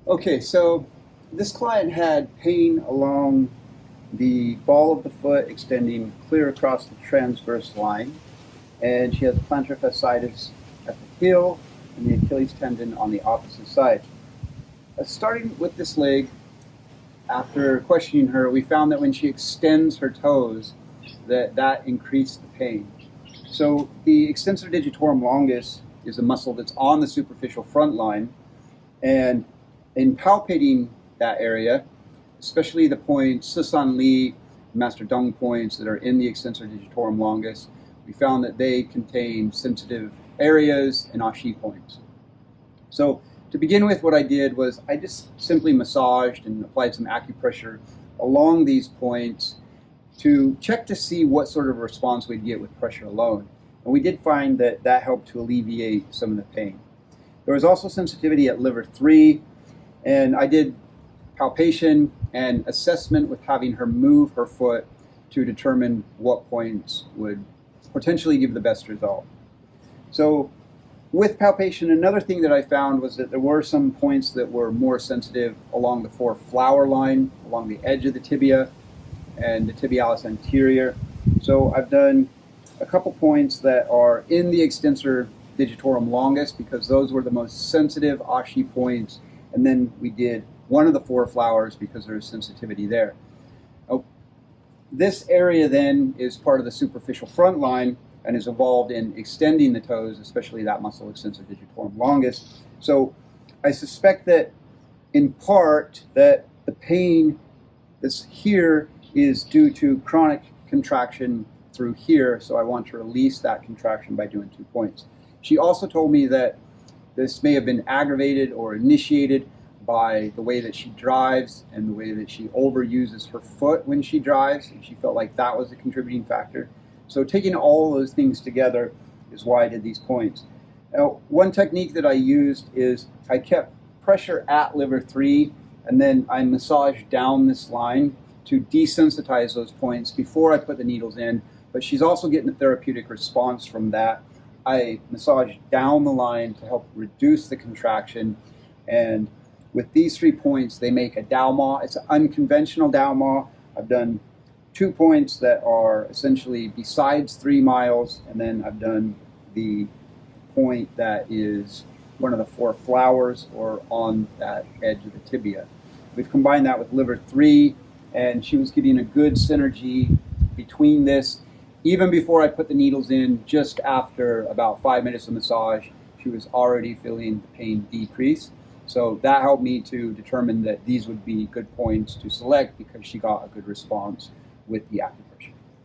Okay, so this client had pain along the ball of the foot extending clear across the transverse line, and she has plantar fasciitis at the heel and the Achilles tendon on the opposite side. Starting with this leg, after questioning her, we found that when she extends her toes, that increased the pain. So the extensor digitorum longus is a muscle that's on the superficial front line, and in palpating that area, especially the points Susan Lee, Master Tung points that are in the extensor digitorum longus, we found that they contain sensitive areas and ashi points. So to begin with, what I did was I just simply massaged and applied some acupressure along these points to check to see what sort of response we'd get with pressure alone. And we did find that that helped to alleviate some of the pain. There was also sensitivity at liver 3, and I did palpation and assessment with having her move her foot to determine what points would potentially give the best result. So with palpation, another thing that I found was that there were some points that were more sensitive along the 4-flower line, along the edge of the tibia and the tibialis anterior. So I've done a couple points that are in the extensor digitorum longus because those were the most sensitive ashi points, and then we did one of the 4 flowers because there's sensitivity there. This area then is part of the superficial front line and is involved in extending the toes, especially that muscle extensor digitorum longus. So I suspect that in part that the pain that's here is due to chronic contraction through here, so I want to release that contraction by doing 2 points. She also told me that this may have been aggravated or initiated by the way that she drives and the way that she overuses her foot when she drives, and she felt like that was a contributing factor. So taking all those things together is why I did these points. Now, one technique that I used is I kept pressure at liver 3, and then I massaged down this line to desensitize those points before I put the needles in, but she's also getting a therapeutic response from that. I massaged down the line to help reduce the contraction, and with these 3 points, they make a Dao-Ma. It's an unconventional Dao-Ma. I've done 2 points that are essentially besides 3 miles, and then I've done the point that is one of the 4 flowers or on that edge of the tibia. We've combined that with liver 3, and she was getting a good synergy between this. Even before I put the needles in, just after about 5 minutes of massage, she was already feeling the pain decrease. So that helped me to determine that these would be good points to select because she got a good response with the acupressure.